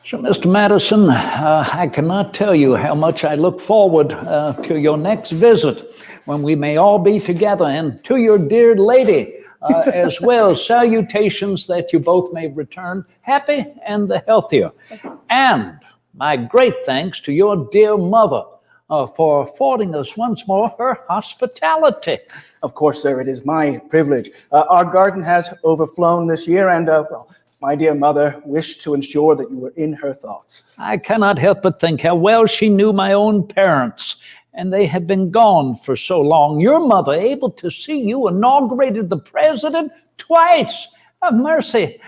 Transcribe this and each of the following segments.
So, Mr. Madison, I cannot tell you how much I look forward to your next visit when we may all be together, and to your dear lady as well. Salutations that you both may return happy and the healthier. And my great thanks to your dear mother for affording us once more her hospitality. Of course, sir, it is my privilege. Our garden has overflown this year, and my dear mother wished to ensure that you were in her thoughts. I cannot help but think how well she knew my own parents, and they had been gone for so long. Your mother, able to see you inaugurated the president twice. Mercy,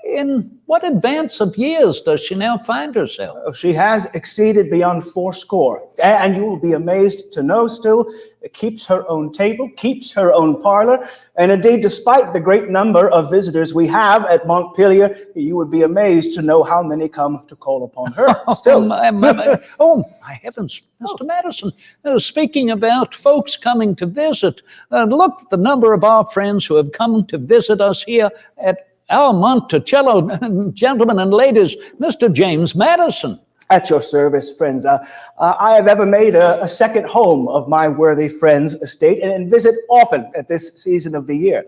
in what advance of years does she now find herself? She has exceeded beyond 80, and you will be amazed to know still keeps her own table, keeps her own parlor, and indeed, despite the great number of visitors we have at Montpelier, you would be amazed to know how many come to call upon her still. Oh, my heavens, Mr. Madison, speaking about folks coming to visit, look at the number of our friends who have come to visit us here at our Monticello. Gentlemen and ladies, Mr. James Madison. At your service, friends. I have ever made a second home of my worthy friend's estate and visit often at this season of the year.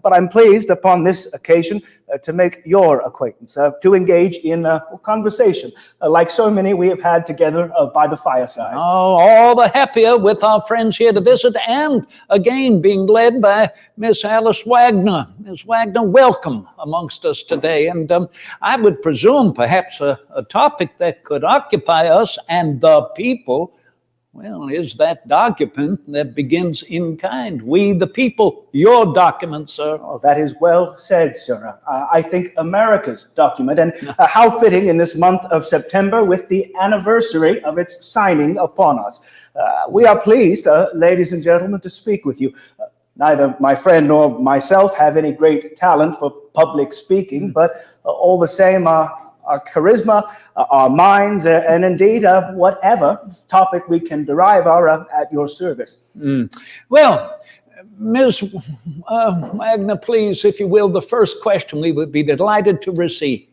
But I'm pleased upon this occasion to make your acquaintance, to engage in conversation, like so many we have had together by the fireside. Oh, all the happier with our friends here to visit, and again being led by Miss Alice Wagner. Miss Wagner, welcome amongst us today. And I would presume perhaps a topic that could occupy us and the people, well, is that document that begins in kind. We, the people, your document, sir. Oh, that is well said, sir. I think America's document, and how fitting in this month of September with the anniversary of its signing upon us. We are pleased, ladies and gentlemen, to speak with you. Neither my friend nor myself have any great talent for public speaking, but all the same, our charisma, our minds, and indeed whatever topic we can derive are at your service. Well, Ms. Wagner, please, if you will, the first question we would be delighted to receive.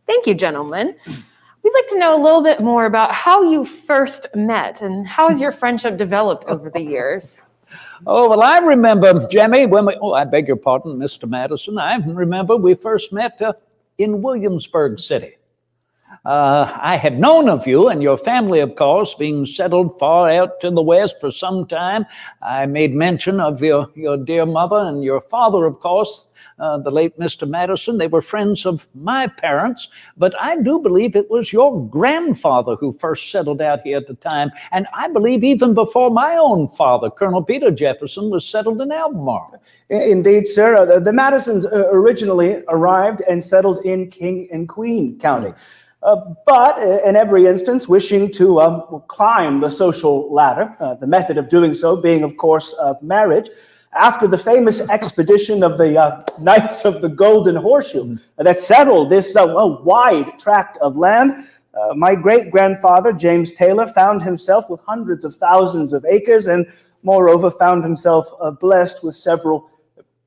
Thank you, gentlemen. We'd like to know a little bit more about how you first met and how has your friendship developed over the years? Oh, well, I remember, Jemmy, I beg your pardon, Mr. Madison, I remember we first met in Williamsburg City. I had known of you and your family, of course, being settled far out to the west for some time. I made mention of your dear mother and your father, of course, the late Mr. Madison. They were friends of my parents, but I do believe it was your grandfather who first settled out here at the time, and I believe even before my own father, Colonel Peter Jefferson, was settled in Albemarle. Indeed, sir. The Madisons originally arrived and settled in King and Queen County. But in every instance, wishing to climb the social ladder, the method of doing so being, of course, marriage. After the famous expedition of the Knights of the Golden Horseshoe that settled this wide tract of land, my great-grandfather, James Taylor, found himself with hundreds of thousands of acres and, moreover, found himself blessed with several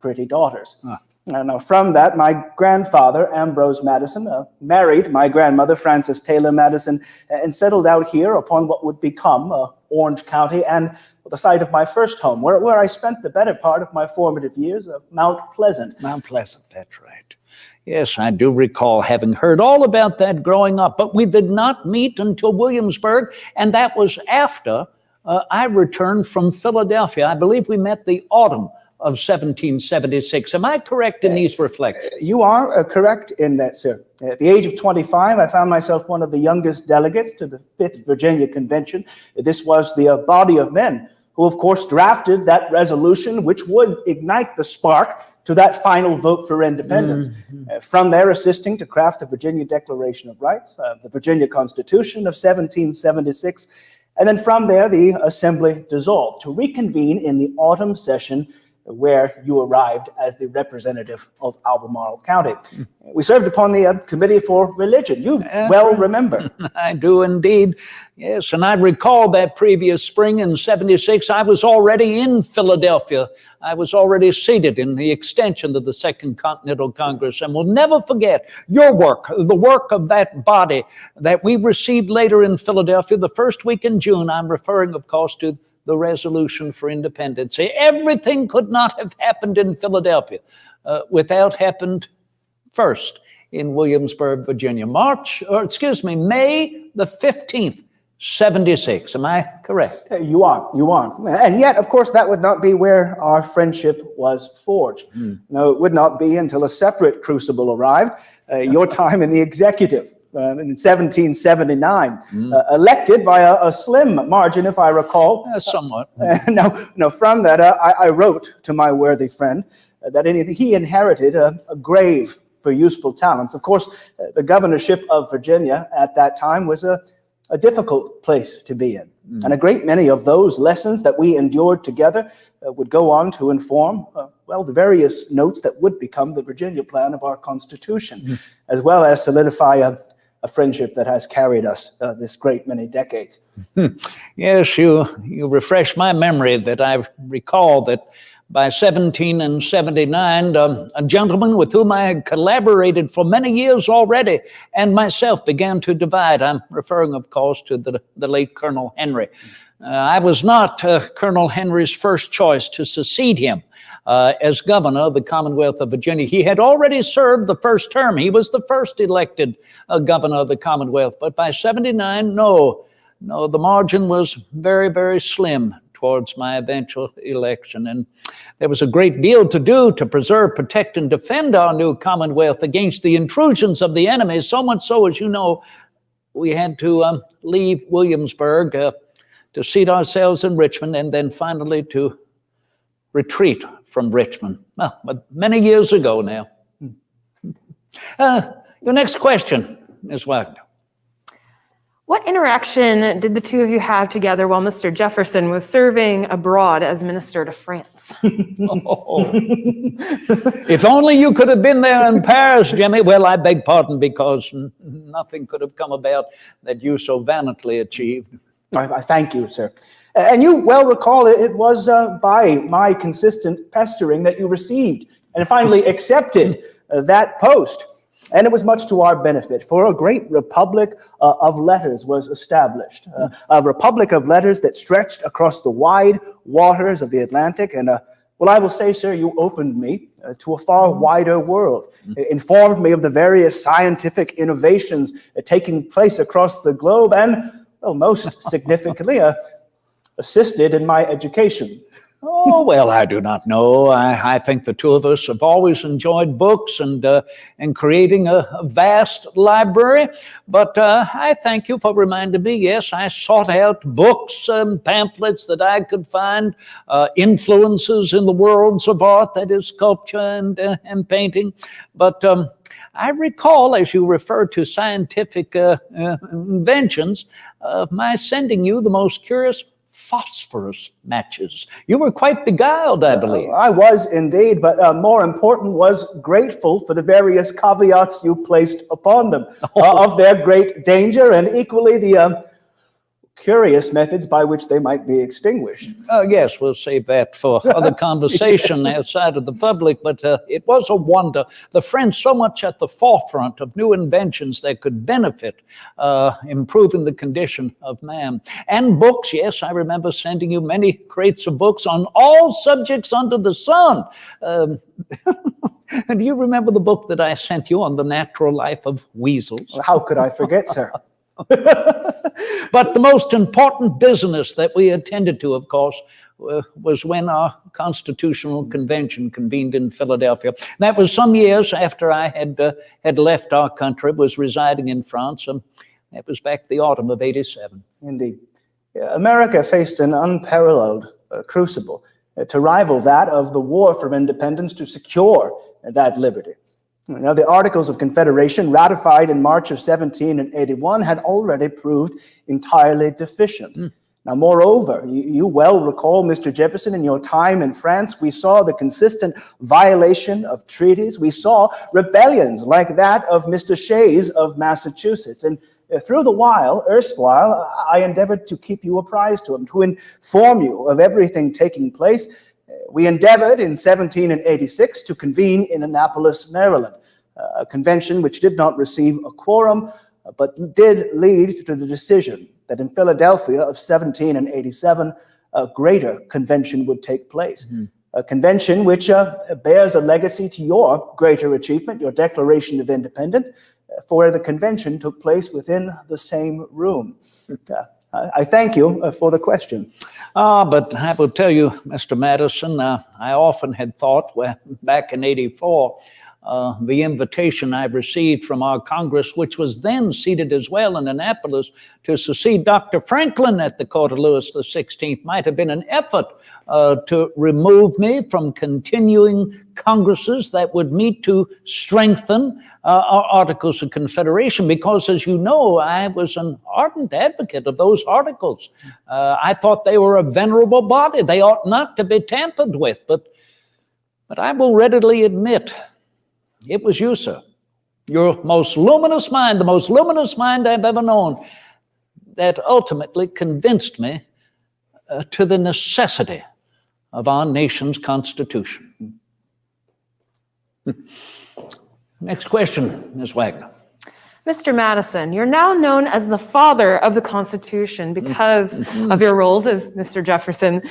pretty daughters. Now, from that, my grandfather, Ambrose Madison, married my grandmother, Frances Taylor Madison, and settled out here upon what would become Orange County and the site of my first home, where I spent the better part of my formative years, Mount Pleasant. Mount Pleasant, that's right. Yes, I do recall having heard all about that growing up, but we did not meet until Williamsburg, and that was after I returned from Philadelphia. I believe we met the autumn of 1776. Am I correct in these reflections? You are correct in that, sir. At the age of 25, I found myself one of the youngest delegates to the 5th Virginia Convention. This was the body of men who, of course, drafted that resolution which would ignite the spark to that final vote for independence. From there, assisting to craft the Virginia Declaration of Rights, the Virginia Constitution of 1776, and then from there, the Assembly dissolved to reconvene in the autumn session where you arrived as the representative of Albemarle County. We served upon the Committee for Religion. You well remember. I do indeed. Yes, and I recall that previous spring in '76, I was already in Philadelphia. I was already seated in the extension of the Second Continental Congress, and will never forget your work, the work of that body that we received later in Philadelphia the first week in June. I'm referring, of course, to the resolution for independence. Everything could not have happened in Philadelphia without happened first in Williamsburg, Virginia. May the 15th, '76. Am I correct? You are. And yet, of course, that would not be where our friendship was forged. No, it would not be until a separate crucible arrived, your time in the executive. In 1779, elected by a slim margin, if I recall. Somewhat. Now, from that, I wrote to my worthy friend that he inherited a grave for useful talents. Of course, the governorship of Virginia at that time was a difficult place to be in. And a great many of those lessons that we endured together would go on to inform, the various notes that would become the Virginia plan of our Constitution, as well as solidify a friendship that has carried us this great many decades. Yes, you refresh my memory that I recall that by 1779, a gentleman with whom I had collaborated for many years already and myself began to divide. I'm referring, of course, to the late Colonel Henry. I was not Colonel Henry's first choice to succeed him as governor of the Commonwealth of Virginia. He had already served the first term. He was the first elected governor of the Commonwealth. But by '79, no, the margin was very, very slim towards my eventual election. And there was a great deal to do to preserve, protect, and defend our new Commonwealth against the intrusions of the enemy. So much so, as you know, we had to leave Williamsburg to seat ourselves in Richmond, and then finally to retreat from Richmond. Well, but many years ago now. Your next question, Ms. Wagner. What interaction did the two of you have together while Mr. Jefferson was serving abroad as minister to France? If only you could have been there in Paris, Jimmy. Well, I beg pardon, because nothing could have come about that you so valiantly achieved. I thank you, sir. And you well recall it was by my consistent pestering that you received and finally accepted that post. And it was much to our benefit, for a great republic of letters was established, a republic of letters that stretched across the wide waters of the Atlantic. And I will say, sir, you opened me to a far wider world, informed me of the various scientific innovations taking place across the globe, and most significantly, assisted in my education. Oh, well, I do not know. I think the two of us have always enjoyed books and creating a vast library. But I thank you for reminding me. Yes, I sought out books and pamphlets that I could find, influences in the worlds of art, that is sculpture and painting. But I recall, as you refer to scientific inventions, my sending you the most curious phosphorus matches. You were quite beguiled, I believe. I was indeed, but more important, was grateful for the various caveats you placed upon them, of their great danger, and equally the curious methods by which they might be extinguished. Yes, we'll save that for other conversation outside of the public, but it was a wonder. The French so much at the forefront of new inventions that could benefit improving the condition of man. And books, yes, I remember sending you many crates of books on all subjects under the sun. And do you remember the book that I sent you on the natural life of weasels? How could I forget, sir? But the most important business that we attended to, of course, was when our Constitutional Convention convened in Philadelphia. That was some years after I had left our country, was residing in France. That was back the autumn of '87. Indeed. America faced an unparalleled crucible to rival that of the war for independence to secure that liberty. Now, the Articles of Confederation, ratified in March of 1781, had already proved entirely deficient. Now, moreover, you well recall, Mr. Jefferson, in your time in France, we saw the consistent violation of treaties. We saw rebellions like that of Mr. Shays of Massachusetts. And through the erstwhile, I endeavored to keep you apprised to him, to inform you of everything taking place. We endeavored in 1786 to convene in Annapolis, Maryland, a convention which did not receive a quorum, but did lead to the decision that in Philadelphia of 1787, a greater convention would take place. A convention which bears a legacy to your greater achievement, your Declaration of Independence, for the convention took place within the same room. I thank you for the question. But I will tell you, Mr. Madison, I often had thought, back in '84, the invitation I received from our Congress, which was then seated as well in Annapolis, to succeed Dr. Franklin at the court of Louis XVI, might have been an effort to remove me from continuing Congresses that would meet to strengthen our Articles of Confederation, because, as you know, I was an ardent advocate of those articles. I thought they were a venerable body. They ought not to be tampered with. But I will readily admit, it was you, sir, your most luminous mind, the most luminous mind I've ever known, that ultimately convinced me to the necessity of our nation's Constitution. Next question, Ms. Wagner. Mr. Madison, you're now known as the father of the Constitution because of your roles, as Mr. Jefferson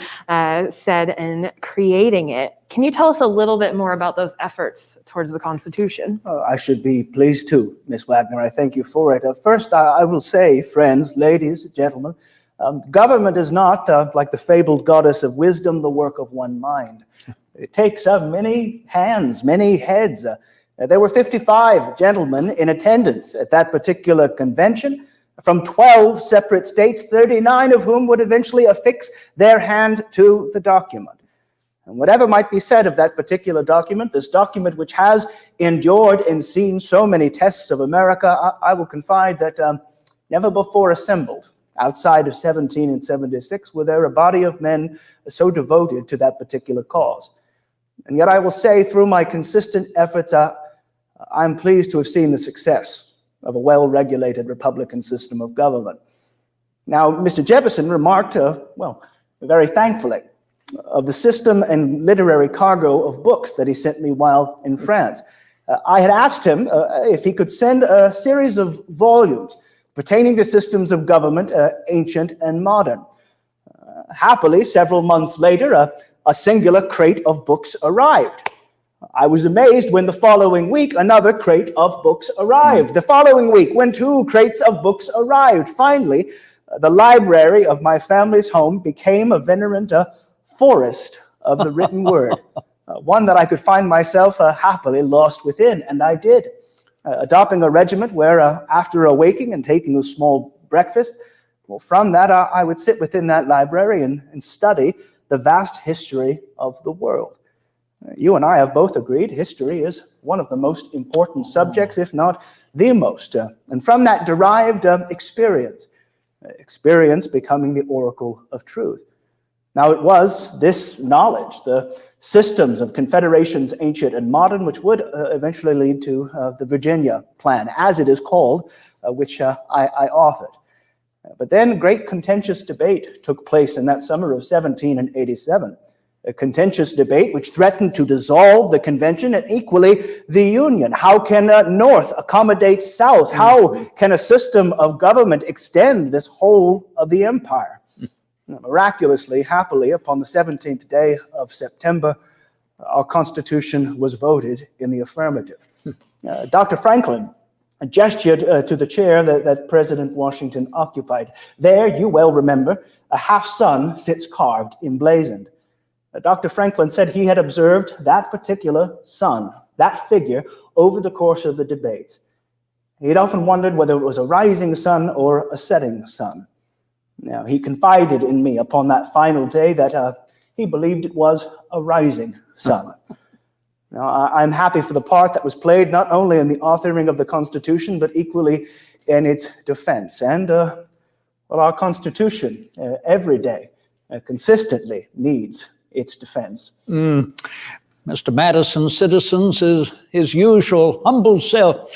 said, in creating it. Can you tell us a little bit more about those efforts towards the Constitution? I should be pleased to, Ms. Wagner. I thank you for it. First, I will say, friends, ladies, gentlemen, government is not, like the fabled goddess of wisdom, the work of one mind. It takes many hands, many heads. There were 55 gentlemen in attendance at that particular convention from 12 separate states, 39 of whom would eventually affix their hand to the document. And whatever might be said of that particular document, this document which has endured and seen so many tests of America, I will confide that never before assembled outside of 1776 were there a body of men so devoted to that particular cause. And yet I will say, through my consistent efforts, I'm pleased to have seen the success of a well-regulated Republican system of government. Now, Mr. Jefferson remarked, very thankfully, of the system and literary cargo of books that he sent me while in France. I had asked him if he could send a series of volumes pertaining to systems of government, ancient and modern. Happily, several months later, a singular crate of books arrived. I was amazed when the following week another crate of books arrived. The following week, when 2 crates of books arrived. Finally, the library of my family's home became a venerant forest of the written word, one that I could find myself happily lost within, and I did, adopting a regiment where, after awaking and taking a small breakfast, from that I would sit within that library and study the vast history of the world. You and I have both agreed history is one of the most important subjects, if not the most. And from that derived experience becoming the oracle of truth. Now, it was this knowledge, the systems of confederations, ancient and modern, which would eventually lead to the Virginia Plan, as it is called, which I authored. But then great contentious debate took place in that summer of 1787. A contentious debate which threatened to dissolve the convention and equally the Union. How can North accommodate South? How can a system of government extend this whole of the empire? Miraculously, happily, upon the 17th day of September, our Constitution was voted in the affirmative. Dr. Franklin gestured to the chair that President Washington occupied. There, you well remember, a half-sun sits carved, emblazoned. Dr. Franklin said he had observed that particular sun, that figure, over the course of the debate. He had often wondered whether it was a rising sun or a setting sun. Now, he confided in me upon that final day that he believed it was a rising sun. Now, I'm happy for the part that was played not only in the authoring of the Constitution, but equally in its defense. And Well, our Constitution every day consistently needs its defense. Mr. Madison, citizens, is his usual humble self.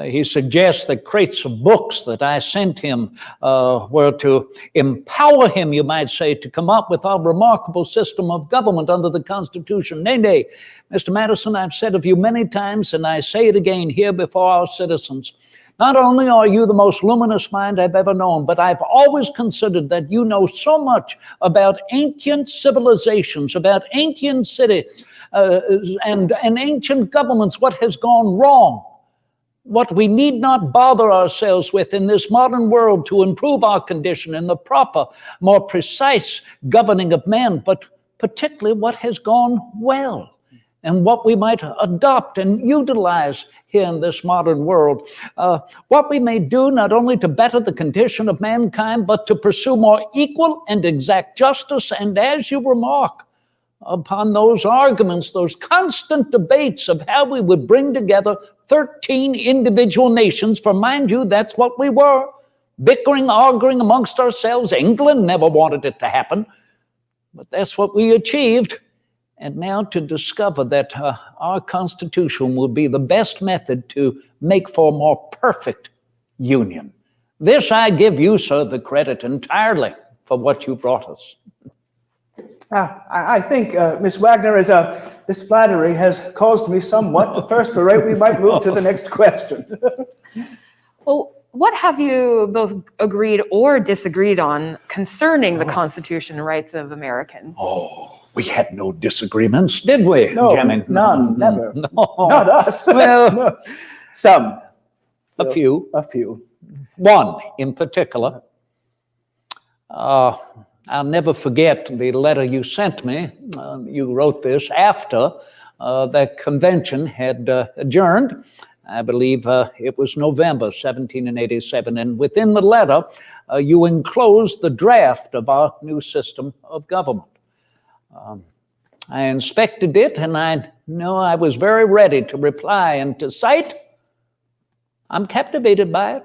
He suggests that crates of books that I sent him were to empower him, you might say, to come up with our remarkable system of government under the Constitution. Nay, nay, Mr. Madison, I've said of you many times, and I say it again here before our citizens, not only are you the most luminous mind I've ever known, but I've always considered that you know so much about ancient civilizations, about ancient cities, and ancient governments, what has gone wrong, what we need not bother ourselves with in this modern world to improve our condition in the proper, more precise governing of men, but particularly what has gone well and what we might adopt and utilize here in this modern world. What we may do not only to better the condition of mankind, but to pursue more equal and exact justice. And as you remark upon those arguments, those constant debates of how we would bring together 13 individual nations, for mind you, that's what we were, bickering, arguing amongst ourselves. England never wanted it to happen, but that's what we achieved. And now to discover that our Constitution will be the best method to make for a more perfect union. This I give you, sir, the credit entirely for what you brought us. I think, Miss Wagner, this flattery has caused me somewhat to perspirate. We might move to the next question. Well, what have you both agreed or disagreed on concerning the Constitution and rights of Americans? Oh, we had no disagreements, did we, No, Jimmy? none, never. No. Not us. Well, No. Some. a few. A few. One in particular. I'll never forget the letter you sent me. You wrote this after the convention had adjourned. I believe it was November 1787. And within the letter, you enclosed the draft of our new system of government. I inspected it, and I know I was very ready to reply and to cite, I'm captivated by it.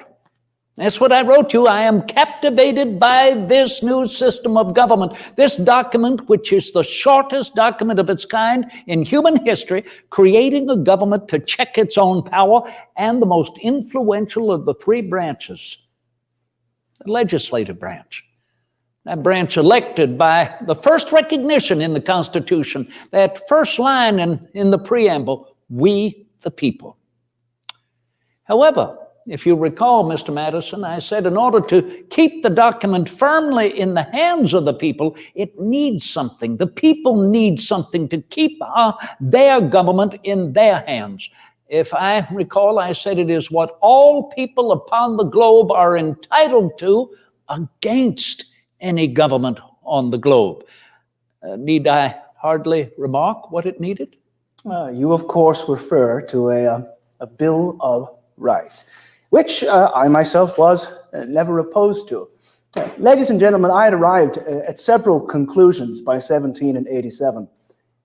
That's what I wrote you. I am captivated by this new system of government. This document, which is the shortest document of its kind in human history, creating a government to check its own power, and the most influential of the three branches, the legislative branch. That branch elected by the first recognition in the Constitution, that first line in the preamble, we the people. However, if you recall, Mr. Madison, I said in order to keep the document firmly in the hands of the people, it needs something. The people need something to keep their government in their hands. If I recall, I said it is what all people upon the globe are entitled to against any government on the globe. Need I hardly remark what it needed? You, of course, refer to a Bill of Rights, which I myself was never opposed to. Ladies and gentlemen, I had arrived at several conclusions by 1787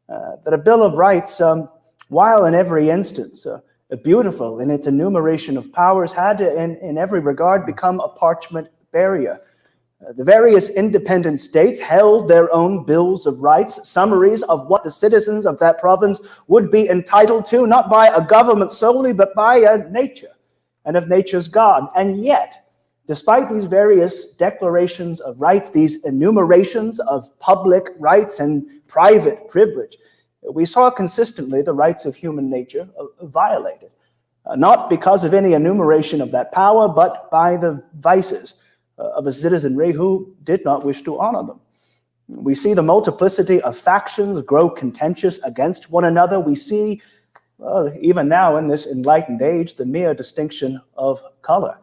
that a Bill of Rights, while in every instance beautiful in its enumeration of powers, had in every regard become a parchment barrier. The various independent states held their own bills of rights, summaries of what the citizens of that province would be entitled to, not by a government solely, but by nature and of nature's God. And yet, despite these various declarations of rights, these enumerations of public rights and private privilege, we saw consistently the rights of human nature violated, not because of any enumeration of that power, but by the vices of a citizenry who did not wish to honor them. We see the multiplicity of factions grow contentious against one another. We see, even now in this enlightened age, the mere distinction of color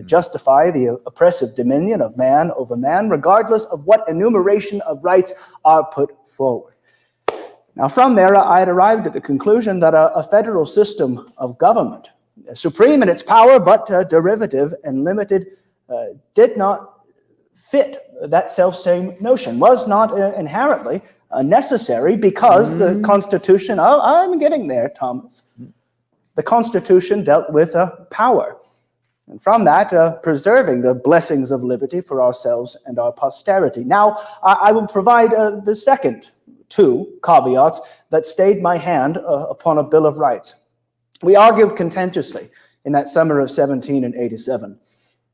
justify the oppressive dominion of man over man, regardless of what enumeration of rights are put forward. Now, from there, I had arrived at the conclusion that a federal system of government, supreme in its power, but derivative and limited, did not fit that self-same notion, was not inherently necessary, because the Constitution, I'm getting there, Thomas, the Constitution dealt with power. And from that, preserving the blessings of liberty for ourselves and our posterity. Now, I will provide the second two caveats that stayed my hand upon a Bill of Rights. We argued contentiously in that summer of 1787,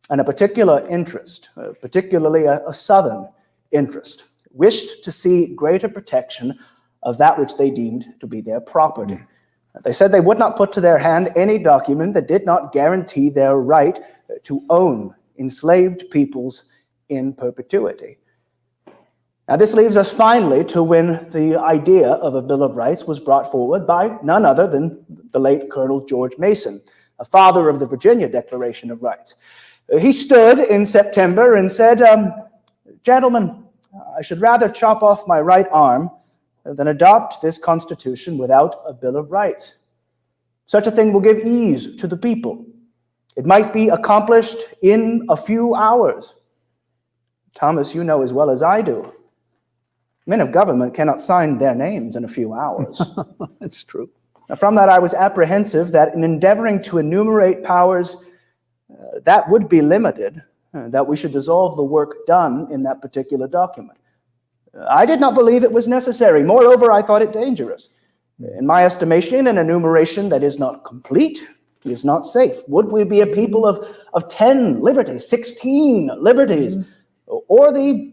and a particular interest, particularly a Southern interest, wished to see greater protection of that which they deemed to be their property. They said they would not put to their hand any document that did not guarantee their right to own enslaved peoples in perpetuity. Now, this leaves us finally to when the idea of a Bill of Rights was brought forward by none other than the late Colonel George Mason, a father of the Virginia Declaration of Rights. He stood in September and said, "Gentlemen, I should rather chop off my right arm than adopt this Constitution without a Bill of Rights. Such a thing will give ease to the people. It might be accomplished in a few hours." Thomas, you know as well as I do, men of government cannot sign their names in a few hours. That's true. Now, from that, I was apprehensive that in endeavoring to enumerate powers that would be limited, that we should dissolve the work done in that particular document. I did not believe it was necessary. Moreover, I thought it dangerous. In my estimation, an enumeration that is not complete is not safe. Would we be a people of 10 liberties, 16 liberties, or the,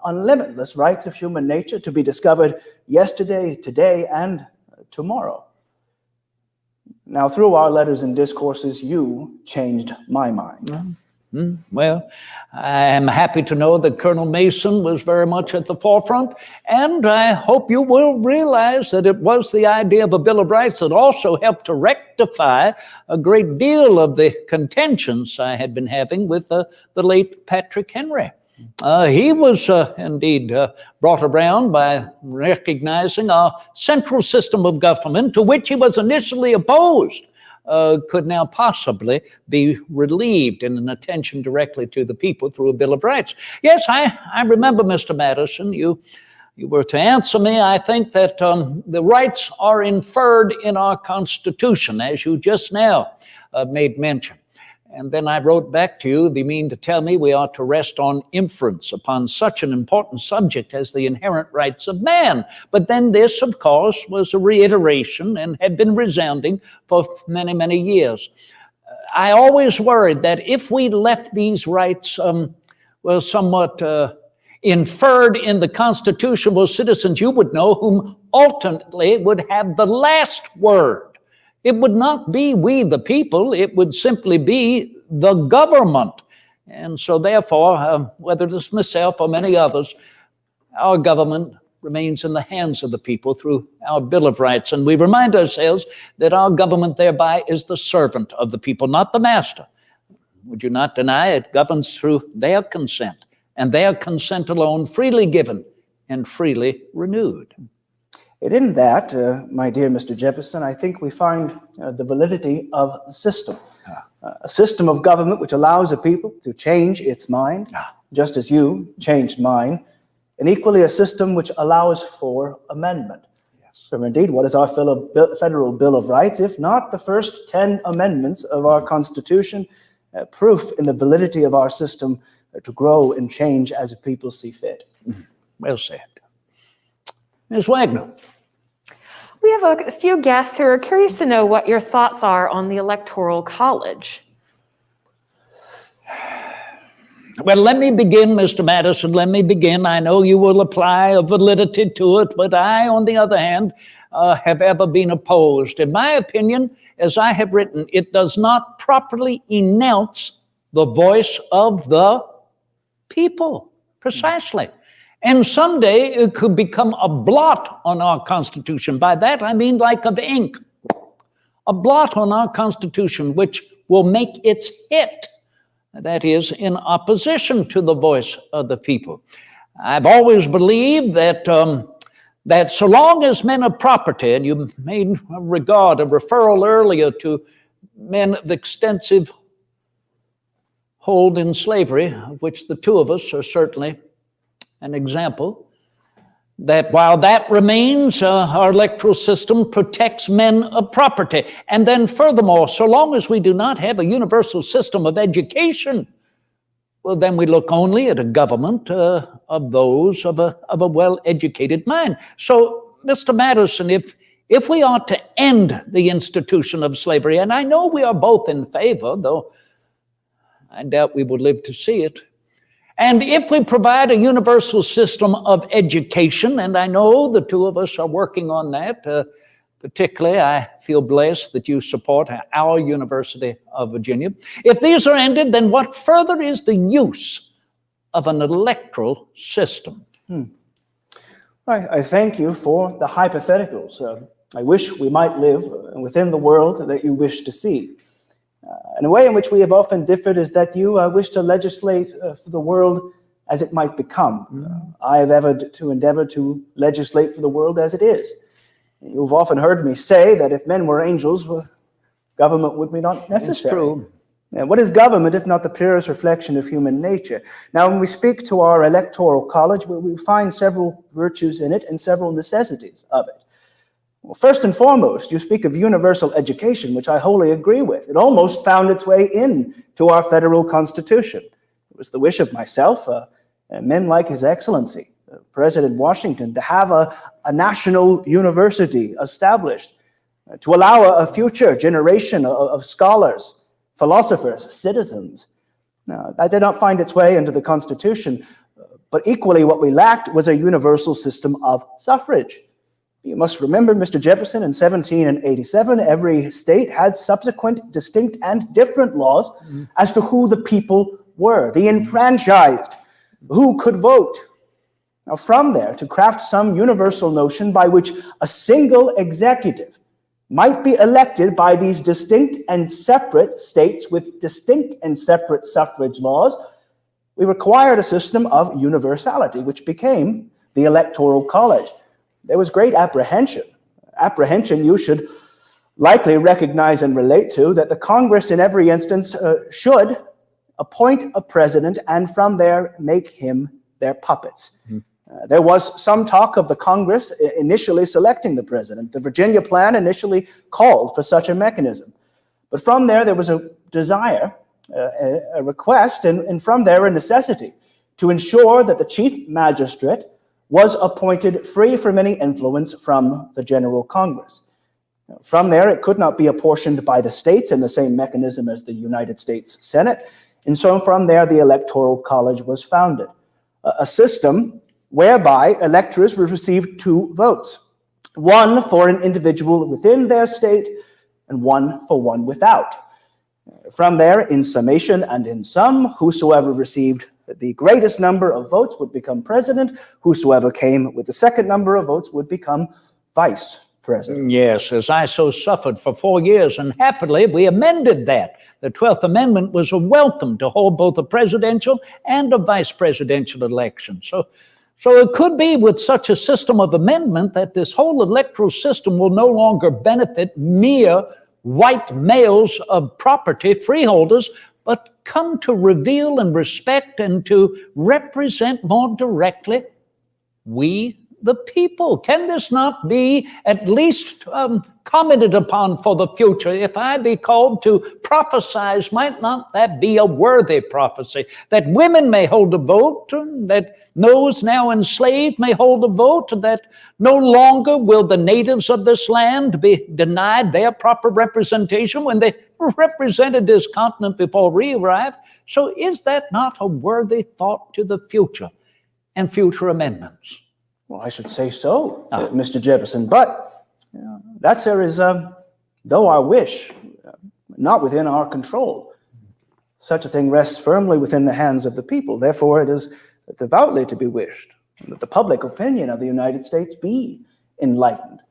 unlimitless rights of human nature to be discovered yesterday, today, and tomorrow? Now, through our letters and discourses, you changed my mind. Well, I am happy to know that Colonel Mason was very much at the forefront, and I hope you will realize that it was the idea of a Bill of Rights that also helped to rectify a great deal of the contentions I had been having with the late Patrick Henry. He was indeed brought around by recognizing a central system of government to which he was initially opposed. Could now possibly be relieved in an attention directly to the people through a Bill of Rights. Yes, I remember, Mr. Madison, you were to answer me. I think that the rights are inferred in our Constitution, as you just now made mention. And then I wrote back to you, you mean to tell me we ought to rest on inference upon such an important subject as the inherent rights of man. But then this, of course, was a reiteration and had been resounding for many, many years. I always worried that if we left these rights somewhat inferred in the Constitution, citizens, you would know, whom ultimately would have the last word. It would not be we the people, it would simply be the government. And so therefore, whether it's myself or many others, our government remains in the hands of the people through our Bill of Rights. And we remind ourselves that our government thereby is the servant of the people, not the master. Would you not deny it governs through their consent, and their consent alone, freely given and freely renewed? And in that, my dear Mr. Jefferson, I think we find the validity of the system. A system of government which allows a people to change its mind, just as you changed mine, and equally a system which allows for amendment. Yes. So indeed, what is our Federal Bill of Rights, if not the first 10 amendments of our Constitution, proof in the validity of our system to grow and change as a people see fit? Well said. Ms. Wagner. We have a few guests who are curious to know what your thoughts are on the Electoral College. Well, let me begin, Mr. Madison, let me begin. I know you will apply a validity to it, but I, on the other hand, have ever been opposed. In my opinion, as I have written, it does not properly enact the voice of the people, precisely. And someday it could become a blot on our Constitution. By that I mean like of ink. A blot on our Constitution which will make its hit, that is, in opposition to the voice of the people. I've always believed that that so long as men of property, and you made a referral earlier to men of extensive hold in slavery, of which the two of us are certainly an example, that while that remains, our electoral system protects men of property. And then furthermore, so long as we do not have a universal system of education, well, then we look only at a government of those of a well-educated mind. So, Mr. Madison, if we are to end the institution of slavery, and I know we are both in favor, though I doubt we would live to see it, and if we provide a universal system of education, and I know the two of us are working on that, particularly I feel blessed that you support our University of Virginia. If these are ended, then what further is the use of an electoral system? I thank you for the hypotheticals. I wish we might live within the world that you wish to see. And a way in which we have often differed is that you wish to legislate for the world as it might become. I have endeavored to legislate for the world as it is. You've often heard me say that if men were angels, government would be not necessary. It's true. And what is government if not the purest reflection of human nature? Now, when we speak to our Electoral College, we find several virtues in it and several necessities of it. Well, first and foremost, you speak of universal education, which I wholly agree with. It almost found its way into our federal constitution. It was the wish of myself and men like His Excellency, President Washington, to have a national university established to allow a future generation of scholars, philosophers, citizens. Now, that did not find its way into the Constitution, but equally what we lacked was a universal system of suffrage. You must remember, Mr. Jefferson, in 1787, every state had subsequent, distinct, and different laws as to who the people were, the enfranchised, who could vote. Now, from there, to craft some universal notion by which a single executive might be elected by these distinct and separate states with distinct and separate suffrage laws, we required a system of universality, which became the Electoral College. There was great apprehension you should likely recognize and relate to, that the Congress in every instance should appoint a president and from there make him their puppets. There was some talk of the Congress initially selecting the president. The Virginia plan initially called for such a mechanism. But from there was a desire, a request, and from there a necessity to ensure that the chief magistrate was appointed free from any influence from the General Congress. From there, it could not be apportioned by the states in the same mechanism as the United States Senate. And so from there, the Electoral College was founded, a system whereby electors would receive 2 votes, one for an individual within their state and one for one without. From there, in summation and in sum, whosoever received the greatest number of votes would become president. Whosoever came with the second number of votes would become vice president. Yes, as I so suffered for 4 years, and happily we amended that. The 12th Amendment was a welcome to hold both a presidential and a vice presidential election. So it could be with such a system of amendment that this whole electoral system will no longer benefit mere white males of property, freeholders, but come to reveal and respect and to represent more directly we the people. Can this not be at least commented upon for the future? If I be called to prophesize, might not that be a worthy prophecy? That women may hold a vote, that those now enslaved may hold a vote, that no longer will the natives of this land be denied their proper representation when they represented this continent before we arrived. So is that not a worthy thought to the future and future amendments? Well, I should say so, Mr. Jefferson, but that, sir, is, though our wish, not within our control. Such a thing rests firmly within the hands of the people. Therefore, it is devoutly to be wished that the public opinion of the United States be enlightened,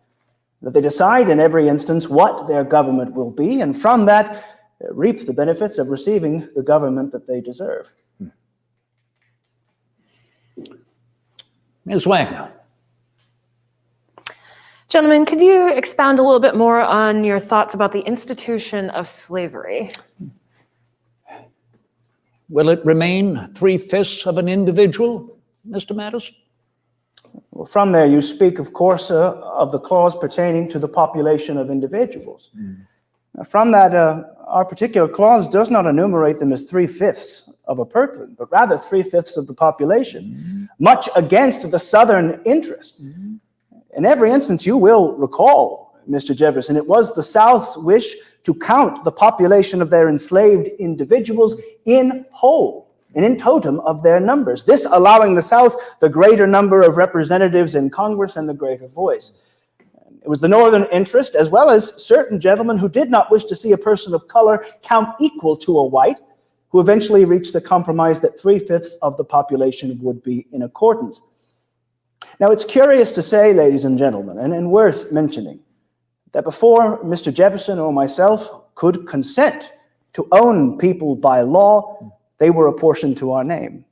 that they decide in every instance what their government will be, and from that reap the benefits of receiving the government that they deserve. Ms. Wagner. Gentlemen, could you expound a little bit more on your thoughts about the institution of slavery? Will it remain 3/5 of an individual, Mr. Madison? Well, from there, you speak, of course, of the clause pertaining to the population of individuals. Now, from that, our particular clause does not enumerate them as 3/5 of a person, but rather 3/5 of the population, much against the Southern interest. In every instance, you will recall, Mr. Jefferson, it was the South's wish to count the population of their enslaved individuals in whole and in totem of their numbers, this allowing the South the greater number of representatives in Congress and the greater voice. It was the Northern interest, as well as certain gentlemen who did not wish to see a person of color count equal to a white, who eventually reached the compromise that 3/5 of the population would be in accordance. Now, it's curious to say, ladies and gentlemen, and worth mentioning, that before Mr. Jefferson or myself could consent to own people by law, they were apportioned to our name.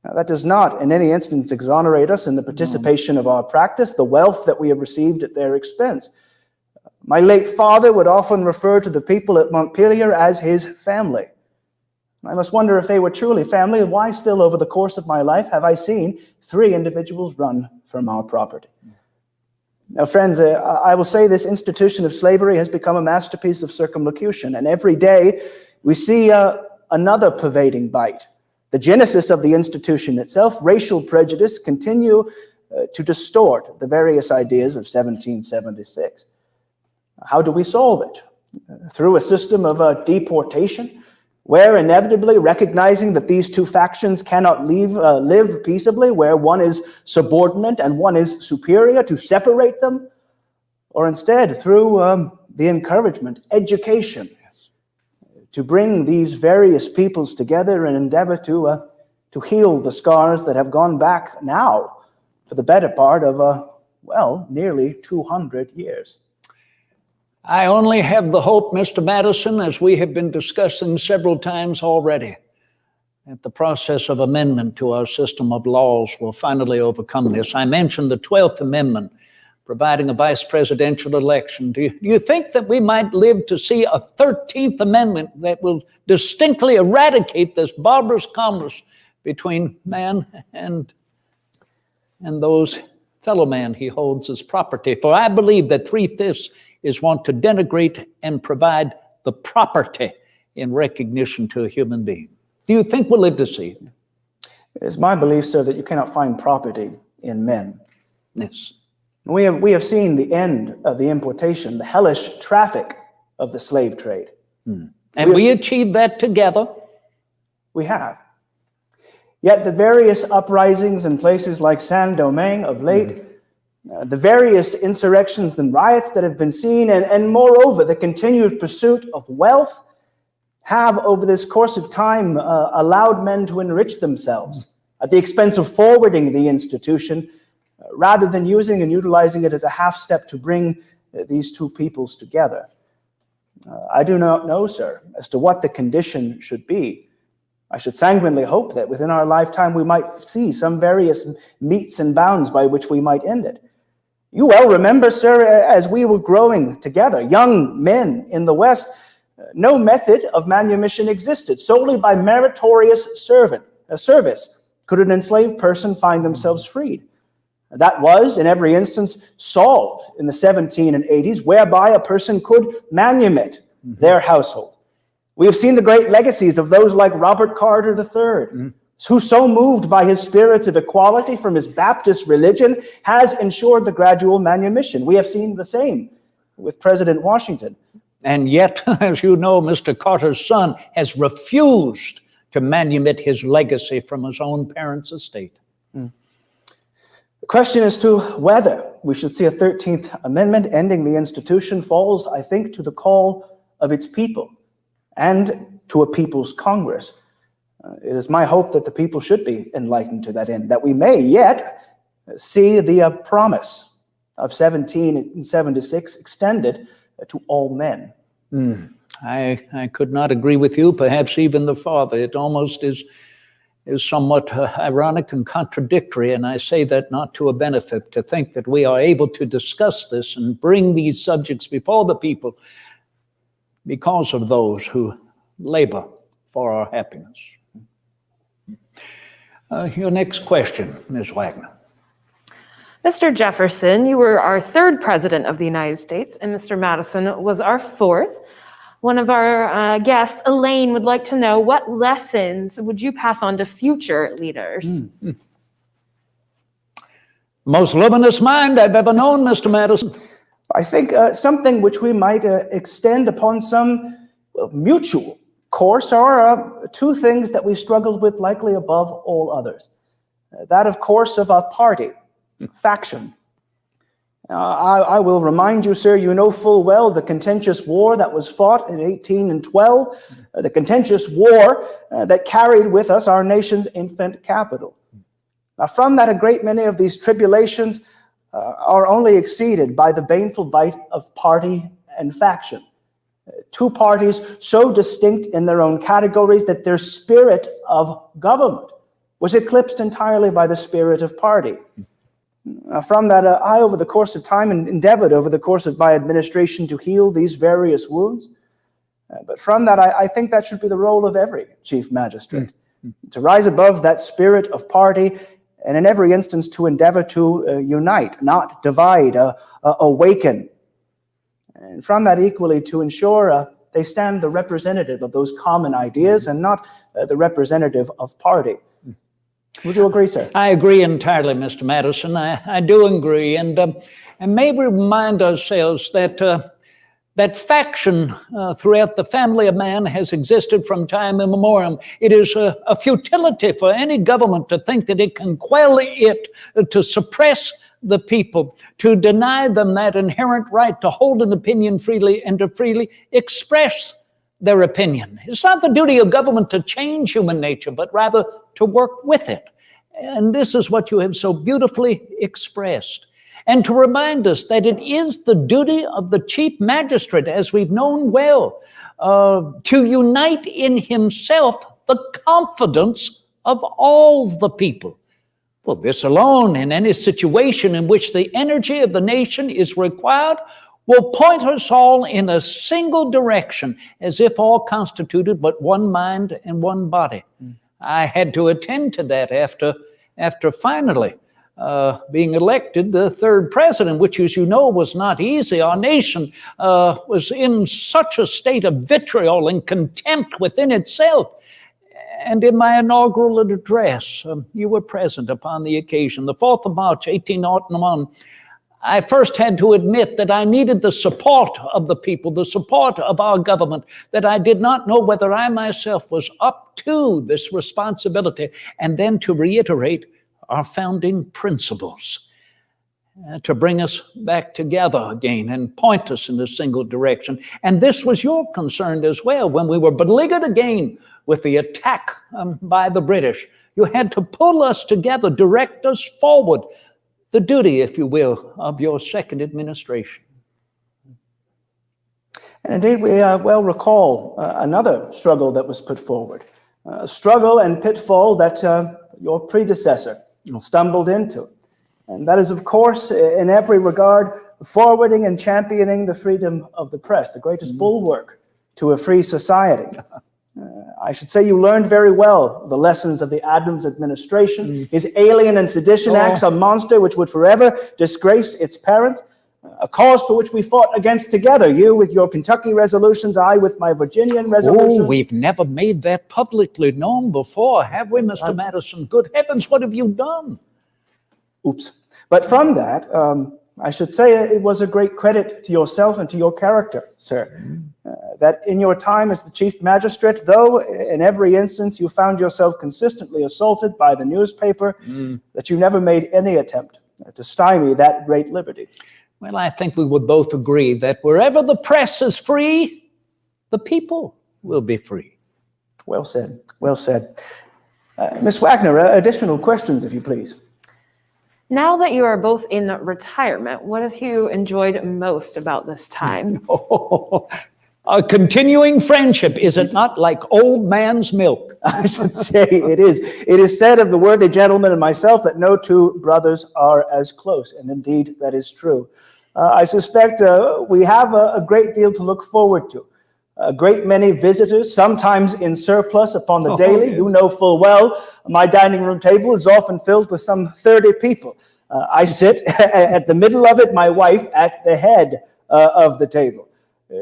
Now, that does not in any instance exonerate us in the participation of our practice, the wealth that we have received at their expense. My late father would often refer to the people at Montpelier as his family. I must wonder if they were truly family, and why still over the course of my life have I seen 3 individuals run from our property. Now, friends, I will say this institution of slavery has become a masterpiece of circumlocution, and every day we see another pervading bite. The genesis of the institution itself, racial prejudice, continue to distort the various ideas of 1776. How do we solve it? Through a system of deportation, where inevitably recognizing that these two factions cannot live peaceably, where one is subordinate and one is superior, to separate them? Or instead, through the encouragement, education, to bring these various peoples together and endeavor to heal the scars that have gone back now for the better part of, nearly 200 years. I only have the hope, Mr. Madison, as we have been discussing several times already, that the process of amendment to our system of laws will finally overcome this. I mentioned the 12th Amendment, providing a vice presidential election. Do you think that we might live to see a 13th Amendment that will distinctly eradicate this barbarous commerce between man and those fellow man he holds as property? For I believe that 3/5 is want to denigrate and provide the property in recognition to a human being. Do you think we'll live to see it? It is my belief, sir, that you cannot find property in men. Yes. We have seen the end of the importation, the hellish traffic of the slave trade. And we achieved that together. We have. Yet the various uprisings in places like Saint-Domingue of late, the various insurrections and riots that have been seen, and moreover, the continued pursuit of wealth, have over this course of time allowed men to enrich themselves at the expense of forwarding the institution, rather than using and utilizing it as a half step to bring these two peoples together. I do not know, sir, as to what the condition should be. I should sanguinely hope that within our lifetime we might see some various metes and bounds by which we might end it. You well remember, sir, as we were growing together, young men in the West, no method of manumission existed. Solely by meritorious service could an enslaved person find themselves freed. That was, in every instance, solved in the 1780s, whereby a person could manumit their household. We have seen the great legacies of those like Robert Carter III, who, so moved by his spirits of equality from his Baptist religion, has ensured the gradual manumission. We have seen the same with President Washington. And yet, as you know, Mr. Carter's son has refused to manumit his legacy from his own parents' estate. The question as to whether we should see a 13th Amendment ending the institution falls, I think, to the call of its people and to a people's Congress. It is my hope that the people should be enlightened to that end, that we may yet see the promise of 1776 extended to all men. I could not agree with you, perhaps even the father. It almost is somewhat ironic and contradictory, and I say that not to a benefit, to think that we are able to discuss this and bring these subjects before the people because of those who labor for our happiness. Your next question, Ms. Wagner. Mr. Jefferson, you were our third president of the United States, and Mr. Madison was our fourth. One of our guests, Elaine, would like to know, what lessons would you pass on to future leaders? Most luminous mind I've ever known, Mr. Madison. I think something which we might extend upon some mutual course are two things that we struggled with likely above all others. That, of course, of a party, faction. I will remind you, sir, you know full well the contentious war that was fought in 1812, the contentious war that carried with us our nation's infant capital. Now, from that, a great many of these tribulations are only exceeded by the baneful bite of party and faction. Two parties so distinct in their own categories that their spirit of government was eclipsed entirely by the spirit of party. From that, I, over the course of time, endeavored over the course of my administration to heal these various wounds. But from that, I think that should be the role of every chief magistrate, to rise above that spirit of party and in every instance to endeavor to unite, not divide, awaken. And from that equally to ensure they stand the representative of those common ideas and not the representative of party. Would you agree, sir? I agree entirely, Mr. Madison. I do agree. And may we remind ourselves that that faction throughout the family of man has existed from time immemorial. It is a futility for any government to think that it can quell it, to suppress the people, to deny them that inherent right to hold an opinion freely and to freely express their opinion. It's not the duty of government to change human nature, but rather to work with it. And this is what you have so beautifully expressed. And to remind us that it is the duty of the chief magistrate, as we've known well, to unite in himself the confidence of all the people. Well, this alone, in any situation in which the energy of the nation is required, will point us all in a single direction, as if all constituted but one mind and one body. I had to attend to that after finally being elected the third president, which, as you know, was not easy. Our nation was in such a state of vitriol and contempt within itself. And in my inaugural address, you were present upon the occasion, the 4th of March, 1801, I first had to admit that I needed the support of the people, the support of our government, that I did not know whether I myself was up to this responsibility, and then to reiterate our founding principles, to bring us back together again and point us in a single direction. And this was your concern as well when we were beleaguered again with the attack by the British. You had to pull us together, direct us forward, the duty, if you will, of your second administration. And indeed, we well recall another struggle that was put forward, a struggle and pitfall that your predecessor stumbled into. And that is, of course, in every regard, forwarding and championing the freedom of the press, the greatest bulwark to a free society. I should say you learned very well the lessons of the Adams administration, his Alien and Sedition Acts, a monster which would forever disgrace its parents, a cause for which we fought against together, you with your Kentucky resolutions, I with my Virginian resolutions. Oh, we've never made that publicly known before, have we, Mr. Madison? Good heavens, what have you done? Oops. But from that, I should say it was a great credit to yourself and to your character, sir, that in your time as the chief magistrate, though in every instance you found yourself consistently assaulted by the newspaper, that you never made any attempt to stymie that great liberty. Well, I think we would both agree that wherever the press is free, the people will be free. Well said, well said. Ms. Wagner, additional questions, if you please. Now that you are both in retirement, what have you enjoyed most about this time? A continuing friendship, is it not, like old man's milk? I should say it is. It is said of the worthy gentleman and myself that no two brothers are as close, and indeed that is true. I suspect we have a great deal to look forward to. A great many visitors, sometimes in surplus upon the daily. Yes. You know full well my dining room table is often filled with some 30 people. I sit at the middle of it, my wife at the head of the table.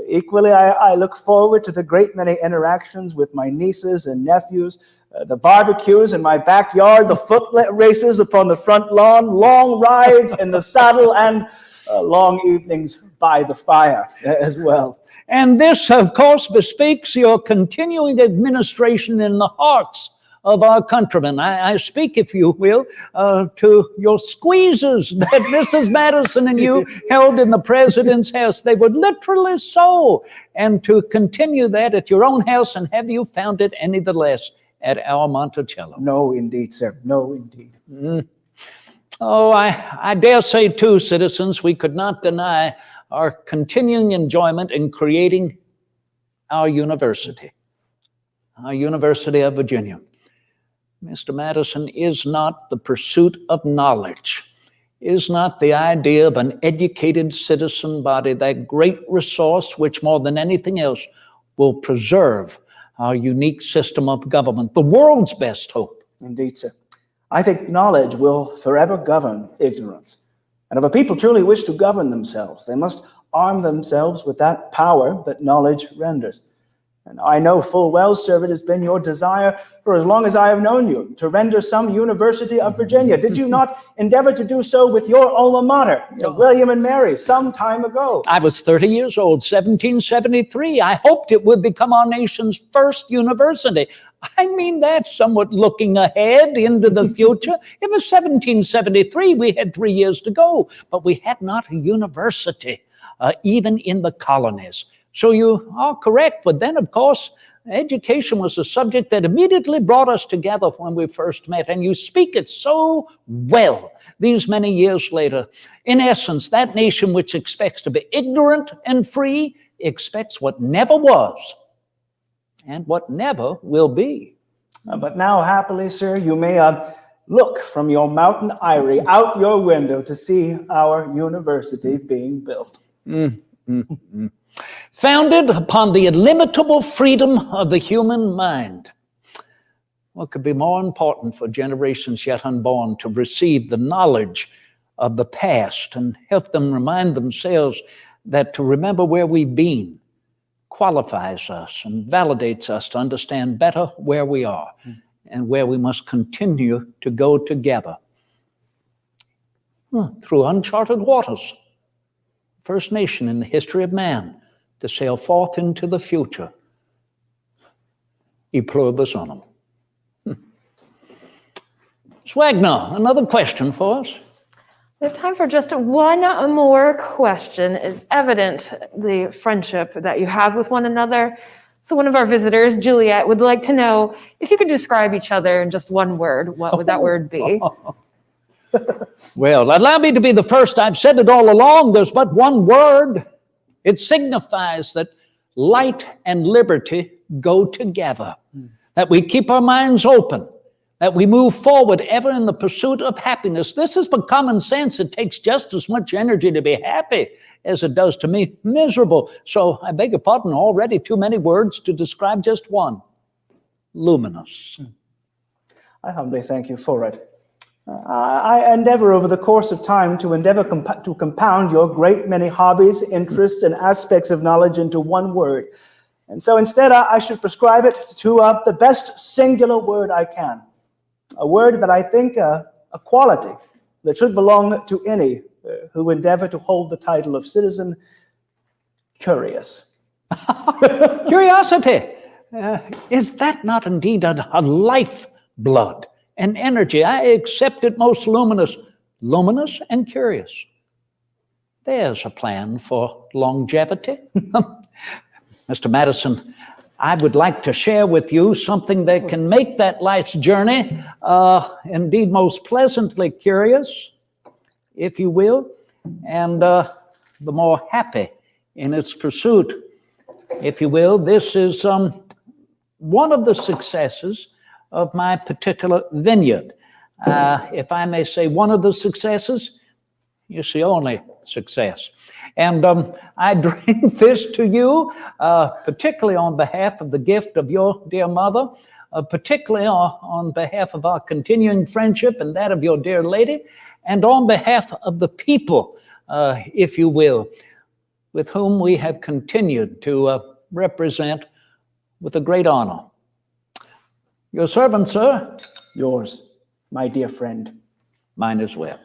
Equally, I look forward to the great many interactions with my nieces and nephews, the barbecues in my backyard, the foot races upon the front lawn, long rides in the saddle, and long evenings by the fire as well. And this, of course, bespeaks your continuing administration in the hearts of our countrymen. I speak, if you will, to your squeezes that Mrs. Madison and you held in the president's house. They were literally so. And to continue that at your own house, and have you found it any the less at our Monticello? No, indeed, sir. No, indeed. Oh, I dare say, too, citizens, we could not deny our continuing enjoyment in creating our University of Virginia. Mr. Madison, is not the pursuit of knowledge, is not the idea of an educated citizen body that great resource which more than anything else will preserve our unique system of government, the world's best hope? Indeed, sir. I think knowledge will forever govern ignorance. And if a people truly wish to govern themselves, they must arm themselves with that power that knowledge renders. And I know full well, sir, it has been your desire for as long as I have known you to render some University of Virginia. Did you not endeavor to do so with your alma mater, William and Mary, some time ago? I was 30 years old, 1773. I hoped it would become our nation's first university. I mean that somewhat looking ahead into the future. It was 1773. We had 3 years to go, but we had not a university, even in the colonies. So you are correct, but then, of course, education was a subject that immediately brought us together when we first met, and you speak it so well these many years later. In essence, that nation which expects to be ignorant and free expects what never was and what never will be. But now, happily, sir, you may look from your mountain eyrie out your window to see our university being built. Founded upon the illimitable freedom of the human mind. What could be more important for generations yet unborn to receive the knowledge of the past and help them remind themselves that to remember where we've been qualifies us and validates us to understand better where we are and where we must continue to go together through uncharted waters. First nation in the history of man to sail forth into the future. E pluribus unum. Swagner, another question for us. We have time for just one more question. It's evident the friendship that you have with one another. So one of our visitors, Juliet, would like to know if you could describe each other in just one word, what would that word be? Well, allow me to be the first. I've said it all along. There's but one word. It signifies that light and liberty go together, that we keep our minds open, that we move forward ever in the pursuit of happiness. This is but common sense. It takes just as much energy to be happy as it does to be miserable. So I beg your pardon, already too many words to describe just one. Luminous. I humbly thank you for it. I endeavor over the course of time to compound your great many hobbies, interests, and aspects of knowledge into one word. And so instead, I should prescribe it to the best singular word I can. A word that I think a quality that should belong to any who endeavor to hold the title of citizen: curious. Curiosity. Is that not indeed a lifeblood? And energy? I accept it most luminous and curious. There's a plan for longevity. Mr. Madison, I would like to share with you something that can make that life's journey indeed most pleasantly curious, if you will, and the more happy in its pursuit, if you will. This is one of the successes of my particular vineyard. If I may say, one of the successes, it's the only success. And I bring this to you, particularly on behalf of the gift of your dear mother, particularly on behalf of our continuing friendship and that of your dear lady, and on behalf of the people, if you will, with whom we have continued to represent with a great honor. Your servant, sir. Yours, my dear friend. Mine as well.